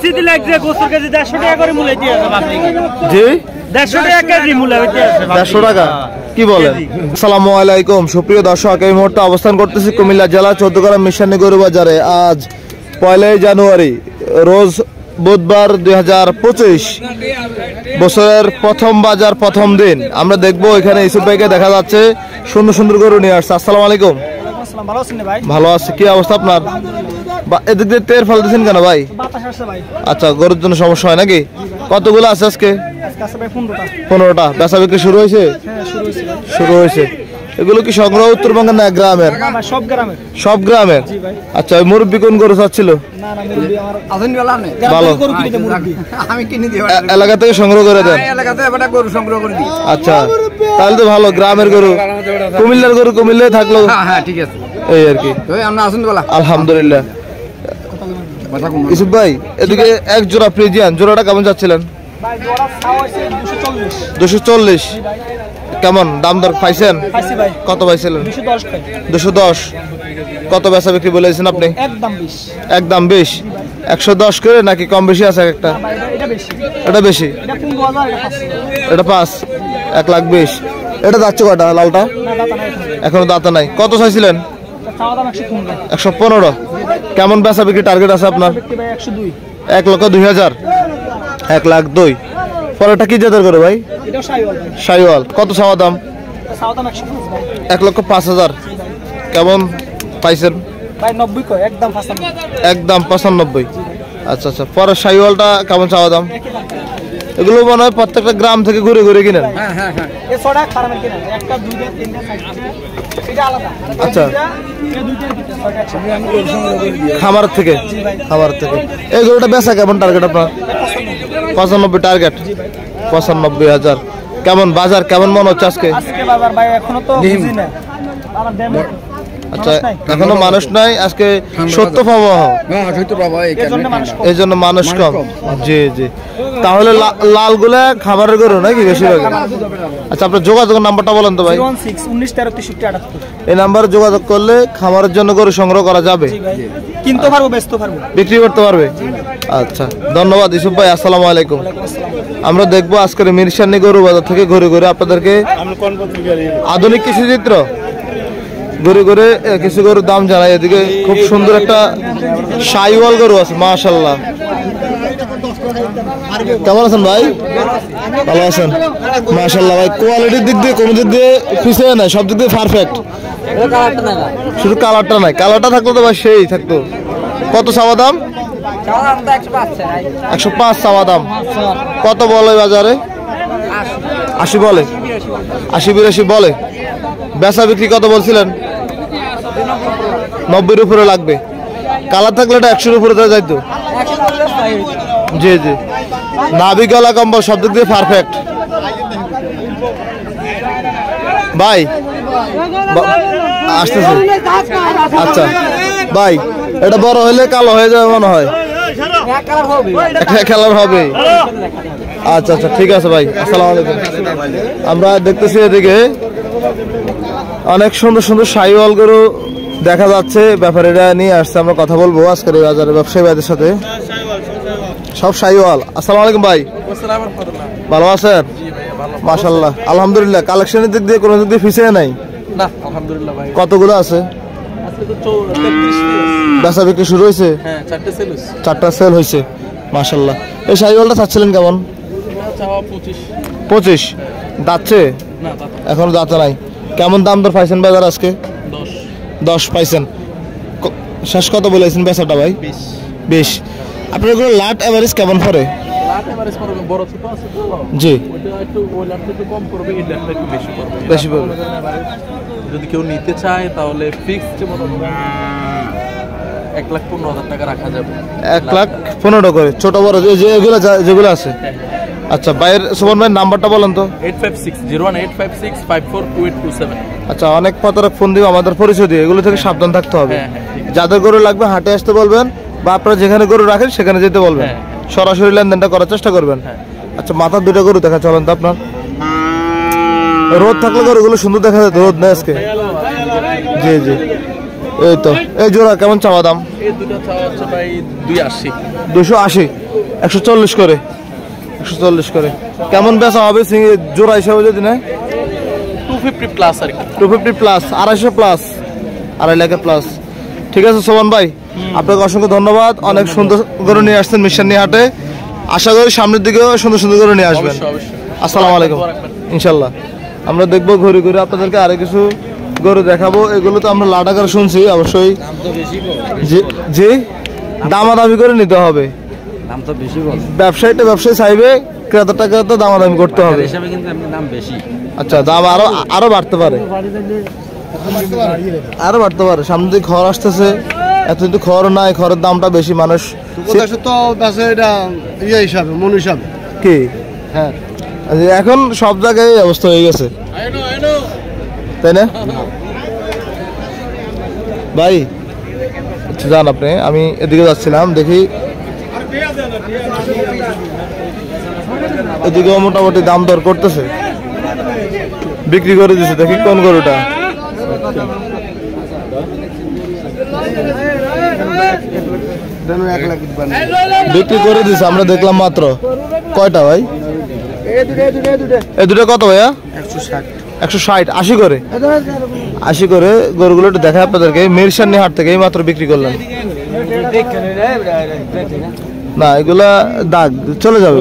বেশি দিলে এক গোস্ত কেজি 150 টাকা করে মূল্য দিয়ে আছে আপনি জি 150 টাকা কেজি মূল্য হইতে আছে 150 টাকা কি বলেন আসসালামু আলাইকুম সুপ্রিয় দর্শক এই মুহূর্তে অবস্থান করতেছি কুমিল্লা জেলা চৌদ্দগ্রাম মিশানি গরু বাজারে আজ 1 জানুয়ারি রোজ বুধবার 2025 বছরের প্রথম বাজার প্রথম দিন আমরা দেখবো এখানে ইসুফ ভাইকে দেখা যাচ্ছে সুন্দর সুন্দর গরু নিয়ে আসছে আসসালামু আলাইকুম ভালো আছে কি অবস্থা আপনার এদিক দিয়ে তেল ফেলতেছেন কেন ভাই আচ্ছা গরুর জন্য সমস্যা হয় নাকি কতগুলো আছে আজকে 15টা বেচা বিক্রি শুরু হয়েছে শুরু হয়েছে এগুলো কি সংগ্রহ উত্তরবঙ্গের না গ্রামের সব গ্রামের আচ্ছা ওই মুরব্বী কোন গরু চাচ্ছিল ভালো এলাকা থেকে সংগ্রহ করে দেন আচ্ছা তাহলে তো ভালো গ্রামের গরু কুমিল্লার গরু কুমিল্লায় থাকলো ঠিক আছে এই আর কি আলহামদুলিল্লাহ ইসুফ ভাই এদিকে এক জোড়া ফ্রিজিয়ান জোড়াটা কেমন চাচ্ছিলেন 240 কেমন দাম দর পাইছেন কত পাইছিলেন 210 কত বেচা বিক্রি বলেছেন আপনি একদম 20 110 করে নাকি কম বেশি আছে একটা এটা বেশি এটা 5 1,20,000 এটা যাচ্ছে কটা লালটা এখনো দাঁতা নাই কত চাইছিলেন 115 কেমন বেচা বিক্রি টার্গেট আছে আপনার 1,02,000 1,02,000 পরেরটা কি জাতের করে ভাই শাইওয়াল কত চাওয়া দাম 1,05,000 কেমন পাইছেন একদম 95 আচ্ছা আচ্ছা পরের শাইওয়ালটা কেমন চাওয়া দাম এগুলো মনে হয় প্রত্যেকটা গ্রাম থেকে ঘুরে ঘুরে কিনেন আচ্ছা খামার থেকে এই গরুটা বেচা কেমন টার্গেট আপনার 95 টার্গেট 95,000 কেমন বাজার কেমন মনে হচ্ছে আজকে আচ্ছা এখনো মানুষ নাই আজকে সত্য পাবো এই জন্য মানুষ কম জি জি তাহলে লাল গুলা খাবারের গরু নাকি বেশিরভাগ আচ্ছা আপনার যোগাযোগের নাম্বারটা বলেন তো ভাই 1619133778 এই নাম্বারে যোগাযোগ করলে খামারের জন্য গরু সংগ্রহ করা যাবে কিনতে পারবো বেচতে পারবো বিক্রি করতে পারবে আচ্ছা ধন্যবাদ ইসুফ ভাই আসসালামু আলাইকুম আমরা দেখবো আজকের মিরসানি গরু বাজার থেকে ঘুরে ঘুরে আপনাদেরকে আধুনিক কৃষি চিত্র ঘুরে ঘুরে কিছু গরুর দাম জানাই এদিকে খুব সুন্দর একটা শাইওয়াল গরু আছে মাশাআল্লাহ কেমন আছেন ভাই ভালো আছেন মাশাআল্লাহ ভাই কোয়ালিটির দিক দিয়ে কোনো দিক দিয়ে পিছিয়ে নাই সব দিক দিয়ে পারফেক্ট শুধু কালারটা নাই কালারটা থাকতো তো ভাই সেই থাকতো কত চাওয়া দাম 105 চাওয়া দাম কত বলে বাজারে 80 বলে 80-82 বলে বেচা বিক্রি কত বলছিলেন 90-এর উপরে লাগবে কালার থাকলে এটা 100-এর উপরে যাইতো জি জি নাভি গলা কম্বল সব দিক দিয়ে পারফেক্ট ভাই আসতেছে আচ্ছা ভাই এটা বড় হলে কালো হয়ে যাবে মনে হয় কালার হবে আচ্ছা আচ্ছা ঠিক আছে ভাই আসসালামু আলাইকুম আমরা দেখতেছি এদিকে অনেক সুন্দর সুন্দর শাইওয়াল গরু দেখা যাচ্ছে ব্যাপারীরা নিয়ে আসছে আমরা কথা বলবো আজকের এই বাজারে ব্যবসায়ী ভাইদের সাথে সব শাইওয়াল আসসালামু আলাইকুম ভাই ভালো আছেন মাশাআল্লাহ আলহামদুলিল্লাহ কালেকশনের দিক দিয়ে কোনো দিক দিয়ে পিছিয়ে নাই না আলহামদুলিল্লাহ ভাই কতগুলো আছে আজকে তো 33 বেচা বিক্রি শুরু হয়েছে হ্যাঁ 4টা সেল হয়েছে মাশাআল্লাহ এই শাইওয়ালটা চাচ্ছিলেন কেমন চাওয়া 25 দাঁতছে না এখনো দাঁত নাই কেমন দাম দর পাইছেন বাজার আজকে 10 পাইছেন শেষ কত বলেছেন বেচাটা ভাই 20 আপনার এগুলো লাট এভারেজ কেমন পড়ে লাট এভারেজ পড়বে বড় ছোট আছে তো জি ওটা একটু ওই লাটটা একটু কম পড়বে এই লাটটা একটু বেশি পড়বে যদি কেউ নিতে চায় তাহলে ফিক্সড যে মত 1,15,000 টাকা রাখা যাবে 1,15,000 করে ছোট বড় যে এগুলো যেগুলো আছে আচ্ছা ভাইয়ের সুমন ভাইয়ের নাম্বারটা বলেন তো 85601856 আচ্ছা অনেক প্রতারক ফোন দিব আমাদের পরিচয় দিয়ে এগুলো থেকে সাবধান থাকতে হবে যাদের গরু লাগবে হাটে আসতে বলবেন বা আপনারা যেখানে গরু রাখেন সেখানে যেতে বলবেন সরাসরি লেনদেনটা করার চেষ্টা করবেন আচ্ছা মাথার দুটো গরু দেখা চলেন তো আপনার রোদ থাকলে গরুগুলো সুন্দর দেখা যায় রোদ নেই আজকে জি জি এই তো এই জোড়া কেমন চাওয়া দাম এই দুটো চাওয়া হচ্ছে ভাই 280 280 140 করে, 140 করে। কেমন বেচা হবে জোড়া হিসাবে যদি নেয়? 250 প্লাস আর কি। 250 প্লাস, 250 প্লাস, 2.5 লাখের প্লাস। ঠিক আছে সোমান ভাই, আপনাকে অসংখ্য ধন্যবাদ। অনেক সুন্দর গরু নিয়ে আসছেন মিশানি হাটে। আশা করি সামনের দিকেও সুন্দর সুন্দর গরু নিয়ে আসবেন। আসসালামু আলাইকুম। ইনশাল্লাহ আমরা দেখবো ঘুরে ঘুরে আপনাদেরকে আরো কিছু গরু দেখাবো। এগুলো তো আমরা লাটা করে শুনছি, অবশ্যই জি দামাদামি করে নিতে হবে। ব্যবসায়ীটা ব্যবসায়ী চাইবে, ক্রেতাটা ক্রেতা দামাদামি করতে হবে। আচ্ছা, দাম আরো বাড়তে পারে, আরো বাড়তে পারে। সামনে দিকে খড় আসতেছে, এত কিন্তু খড় নাই, খড়ের দামটা বেশি। মানুষ তো এটা ইয়ে হিসাবে, মন হিসাবে কি হ্যাঁ, এখন সব জায়গায় অবস্থা হয়ে গেছে, তাই না ভাই? আচ্ছা যান আপনি, আমি এদিকে যাচ্ছিলাম, দেখি এদিকেও মোটামুটি দাম দর করতেছে, বিক্রি করে দিছে। দেখি কোন গরুটা বিক্রি করে দিছে, আমরা দেখলাম মাত্র। কয়টা ভাই? এই দুটো কত ভাইয়া? 160, 80 করে, 80 করে গরুগুলো একটু দেখা আপনাদেরকে। মিরসানি হাট থেকে এই মাত্র বিক্রি করলাম। না এগুলা দাগ চলে যাবে।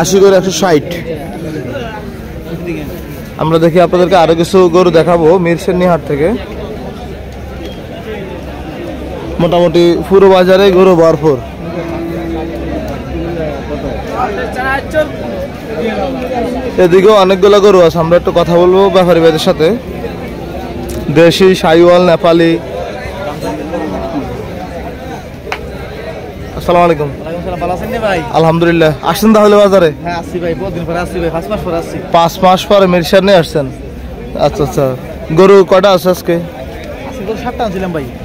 80 করে, 160। আমরা দেখি আপনাদেরকে আরো কিছু গরু দেখাবো মিরসানি হাট থেকে। মোটামুটি পুরো বাজারে গরু ভরপুর। এদিকেও অনেকগুলো গরু আছে, আমরা একটু কথা বলবো ব্যাপারী ভাইদের সাথে। দেশি, সাইওয়াল, নেপালি। আসসালামু আলাইকুম। আলহামদুলিল্লাহ। আসছেন তাহলে বাজারে? 5 মাস পরে মিরসানি আসছেন? আচ্ছা আচ্ছা। গরু কয়টা আছে আজকে?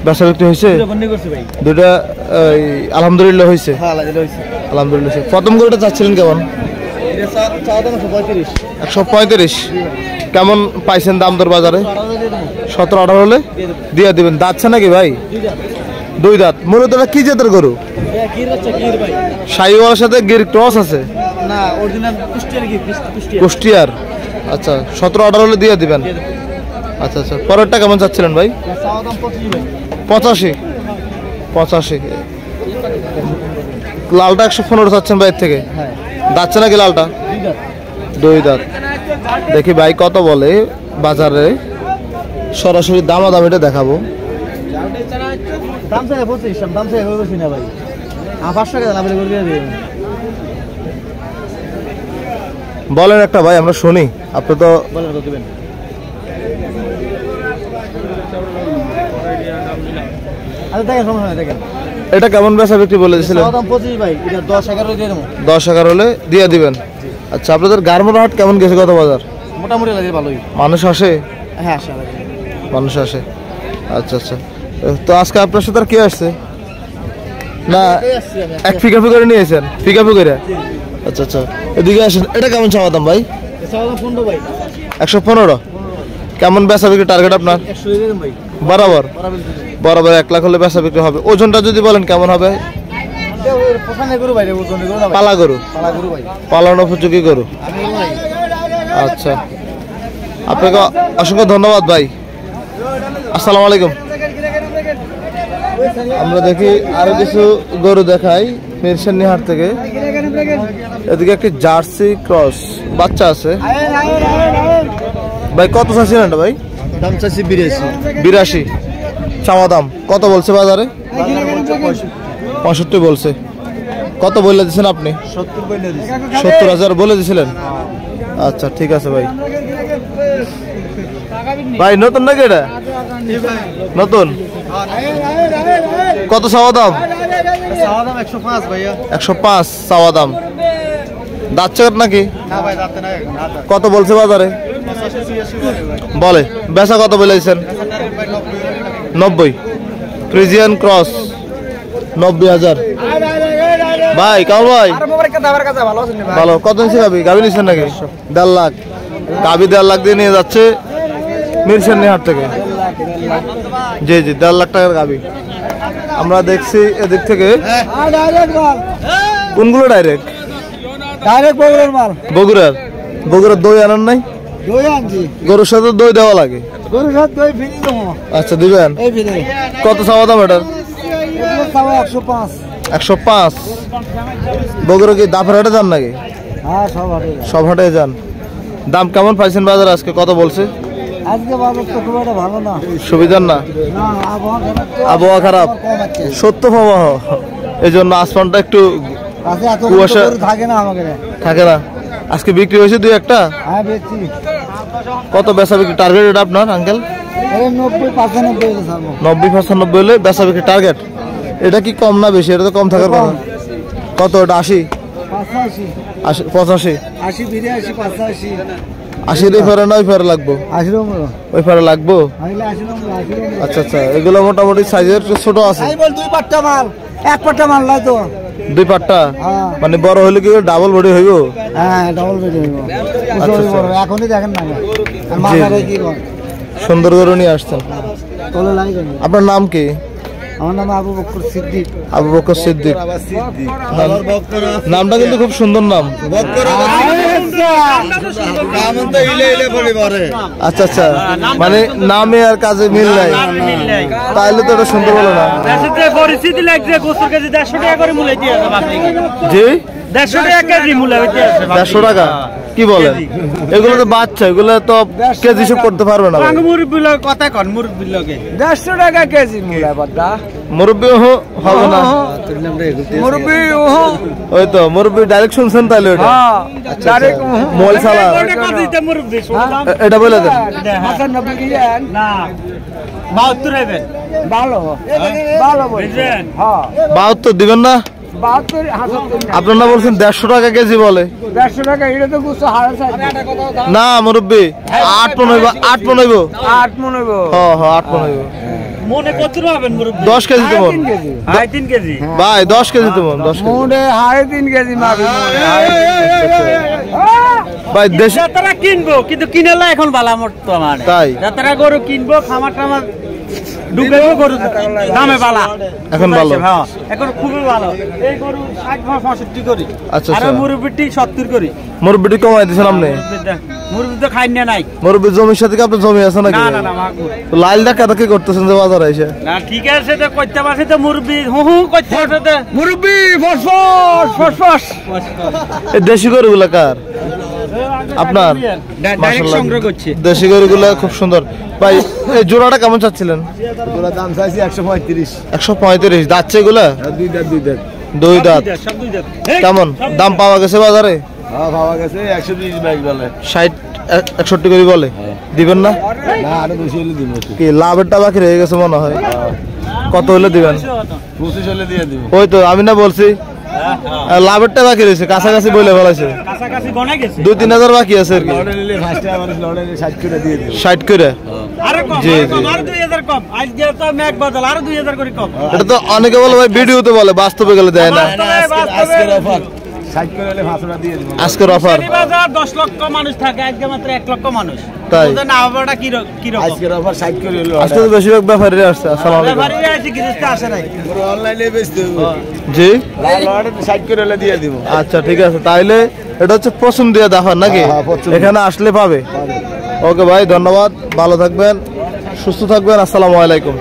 বেচা বিক্রি হয়েছে দুটা? আলহামদুলিল্লাহ হয়েছে, আলহামদুলিল্লাহ। প্রথম গরুটা চাচ্ছিলেন কেমন? 135। কেমন পাইছেন দাম দর বাজারে? 17-18 হলে দিয়ে দিবেন। দাঁতছে নাকি ভাই? 2 দাঁত। মূলত এটা কি জাতের গরু? শাহিওয়ালের সাথে গির ক্রস আছে? কুষ্টিয়ার। আচ্ছা, 17-18 হলে দিয়ে দিবেন। আচ্ছা আচ্ছা। পরেরটা কেমন চাচ্ছিলেন ভাই? 85। লালটা 115 চাচ্ছেন ভাইয়ের থেকে? দাঁতছে নাকি লালটা? 2 দাঁত। দেখি ভাই কত বলে বাজারে, সরাসরি দামাদামিটা দেখাবো। বলেন একটা ভাই, আমরা শুনি। আপনি তো এটা কেমন বেচা বিক্রি বলে দিয়েছিলেন? 10-11 হলে দিয়ে দিবেন। আচ্ছা, আপনাদের গারমোড়া হাট কেমন গেছে গত বাজার? মোটামুটি লাগে ভালোই। মানুষ আসে? হ্যাঁ মানুষ আসে। আচ্ছা আচ্ছা। তো আজকে আপনার সাথে আর কে আসছে? না এক পিকআপে করে নিয়েছেন? পিকআপে করে? আচ্ছা আচ্ছা। এদিকে আসেন। এটা কেমন চাওয়া দাম ভাই? 115। কেমন বেচা বিক্রি টার্গেট আপনার? বরাবর 1 লাখ হলে বেচা বিক্রি হবে। ওজনটা যদি বলেন কেমন হবে? পালা গরু, পালানো উপযোগী গরু। আচ্ছা, আপনাকে অসংখ্য ধন্যবাদ ভাই। আসসালামু আলাইকুম। আমরা দেখি আরো কিছু গরু দেখাই মিরসানি হাট থেকে। এদিকে একটি জার্সি ক্রস বাচ্চা আছে। ভাই কত চাচ্ছেন এটা ভাই? দাম চাচ্ছি 82। চাওয়া দাম কত বলছে বাজারে? 65 বলছে। কত বলে দিয়েছেন আপনি? 70,000 বলে দিয়েছিলেন? আচ্ছা ঠিক আছে ভাই। ভাই নতুন নাকি এটা? নতুন। কত চাওয়া দাম? 105 চাওয়া দাম। দাঁত চাকার নাকি? কত বলছে বাজারে? বলে বেচা কত বলে দিয়েছেন? 90। Friesian cross 90,000। ভাই কামাল ভাই ভালো। কত নিচ্ছে গাবি? গাবি নিচ্ছেন নাকি? 1.5 লাখ। গাবি 1.5 লাখ দিয়ে নিয়ে যাচ্ছে মিরসানি হাট থেকে। জি জি, 1.5 লাখ টাকার গাবি। আমরা দেখছি এদিক থেকে ডাইরেক্ট মাল, কোনগুলো ডাইরেক্ট ডাইরেক্ট বগুড়ার মাল। বগুড়ার দই আনার নাই? দই আনছি, গরুর সাথে দই দেওয়া লাগে। গরুর সাথে দই ফ্রি দেবো। আচ্ছা দিবেন। এই ফ্রি কত চাওয়া দাম এটার? এগুলো চাওয়া 105। 105। বগুড়া কি দাফের হাটে যান নাকি? হ্যাঁ, সব হাটে সব হাটে যান। দাম কেমন পাইছেন বাজার আজকে? কত বলছে? আজকে বাজার তো খুব একটা ভালো না। সুবিধার না, না, আবহাওয়া খারাপ তো। আবহাওয়া খারাপ, কম আছে। সত্য প্রবাহ, এই জন্য আসমানটা একটু কাছে এত কুয়াশা গরু থাকে না আমাকে। থাকে না। আজকে বিক্রি হয়েছে দুই একটা। হ্যাঁ, বেচছি। কত বেচা বিক্রি টার্গেট এটা আপনার আঙ্কেল? এই 90-95 হলে ছাড়বো। 90-95 হলে বেচা বিক্রি টার্গেট। এটা কি কম না বেশি? এটা তো কম থাকার কথা। কত এটা? 80, 85, 85, 80, 82, 85, 80 ওই ফেরে না ওই ফেরে লাগবো? 80 নম্বর। ওই ফেরে লাগবো। আইলে 80 নম্বর, 80 নম্বর। আচ্ছা আচ্ছা, এগুলো মোটামুটি সাইজের ছোট আছে। এই বল 2 পাট্টা মাল, 1 পাট্টা মাল লাই তো। 2 পাট্টা হ্যাঁ, মানে বড় হলে কি ডাবল বডি হইব? হ্যাঁ, ডাবল বেড হইব। আচ্ছা, আচ্ছা। এখনই দেখেন না, আর মাথারে কি কর সুন্দর করে নিয়ে আসছেন। তোলে লাই দেন। আপনার নাম কি? আমার নাম আবু বকর সিদ্দিক। আবু বকর সিদ্দিক। নামটা কিন্তু খুব সুন্দর নাম। আচ্ছা আচ্ছা, মানে নামে আর কাজে মিল নাই, তাইলে তো এটা সুন্দর হলো না। পরিস্থিতি লাগছে গোস্তের কেজি 150 টাকা করে মূল্য দিয়ে আছে আপনি। জি 150 টাকা কেজি মূল্য হইতে আছে। 150 টাকা? কি বলেন? এগুলো তো বাচ্চা, এগুলো তো কেজি হিসেব করতে পারবে না। মুরব্বি লোক কথা কন, মুরব্বি লোকে 150 টাকা কেজি মূলা বাদা। মুরব্বি হবে না, মুরব্বি ওই তো মুরব্বি ডাইরেক্ট শুনছেন তাইলে ওটা? ডাইরেক্ট মোল সালা মুরব্বি এটা বলে দেন। হাসান নবী গিয়েন না 72 হইবেন। ভালো ভালো বলছেন। হ্যাঁ, 72 দিবেন না? 72 হাসান। আপনার না বলছেন 150 টাকা কেজি বলে? 150 টাকা এটা তো গুছো হাড় চাই। না মুরব্বি 8 মন হইব, 8 মন হইব। 8 মন হইব। হ্যাঁ হ্যাঁ 8 মন হইব। মনে কত হবেন মুরব্বি? 10 কেজি তো মন 3 কেজি। 3 কেজি। ভাই, 10 কেজি তো মন, 10 কেজি মোড়ে 3.5 কেজি মাপি মোড়ে। ভাই। দেশে যারা কিনবো কিন্তু কিনেলা এখন বালা মত মানে তাই? যারা গরু কিনবো খামার টামার ডুবেবো গরু দামে বালা এখন ভালো। হ্যাঁ, এখন খুবই ভালো। এই গরু 60-65 করি। আচ্ছা, আর আচ্ছা। মুরব্বিটি 70 করি। মুরব্বিটি কমাই দিয়েছেন আপনি? মুরব্বি তো খাই নাই। মুরব্বির জমির সাথে কি আপনার জমি আছে নাকি? না না না মাগুর। তো লাইল ডাকা কি করতেছেন যে বাজারে এসে? না ঠিক আছে, তো কইতে পারছে তো মুরব্বি হু হু কইতে পারছে তো মুরব্বি ফসফস ফসফস। এই দেশি গরুগুলা কার? আপনার? ডাইরেক্ট মাশাআল্লাহ। সংগ্রহ করছে। দেশি গরুগুলা খুব সুন্দর। ভাই এই জোড়াটা কেমন চাচ্ছিলেন? তোরা দাম চাইছি 135। 135 দাঁতছে এগুলা? দুই দাঁত দুই দাঁত। দুই দাঁত। সব দুই দাঁত। কেমন দাম পাওয়া গেছে বাজারে? হ্যাঁ, পাওয়া গেছে 120-22 বলে। 60-61 করে বলে। দিবেন না? না, আরো বেশি হলে দিব। কি লাভেরটা বাকি রয়ে গেছে মনে হয়? কত হলে দিবেন? 25 হলে দিয়ে দিব। ওই তো আমি না বলছি লাভেরটা বাকি রয়েছে, কাছাকাছি বলে ফেলাইছে। কাছাকাছি গনা গেছে। 2-3 হাজার বাকি আছে আর কি। লড়ে নিলে ফার্স্টে আবার লড়ে 60 করে দিয়ে দিব। 60 করে? আরে কম, জি, আরে কম, জি। আরো 2000 কম। আজকে তো মেঘ বাদল, আরো 2000 করে কম। এটা তো অনেকে বলে ভাই ভিডিওতে বলে, বাস্তবে গেলে দেয় না। আজকের অফার 60 করে হলে 500 দিয়ে দিব। আজকের অফার এই বাজার 10 লক্ষ মানুষ থাকে, আজকে মাত্র 1 লক্ষ মানুষ। তাই? ওদের না হবাটা কি রকম? আজকের অফার 60 করে হলো। আজকে তো বেশিরভাগ ব্যাপারী আসছে। আসসালামু আলাইকুম। ব্যাপারীরা আছে, গৃহস্থ আসে নাই। পুরো অনলাইনে বেচতে হবে। জি লড়ে 60 করে হলে দিয়ে দিব। আচ্ছা ঠিক আছে, তাইলে এটা হচ্ছে পছন্দ দিয়ে দেখার নাকি? হ্যাঁ, পছন্দ। এখানে আসলে পাবে। ওকে ভাই, ধন্যবাদ, ভালো থাকবেন, সুস্থ থাকবেন, আসসালামু আলাইকুম।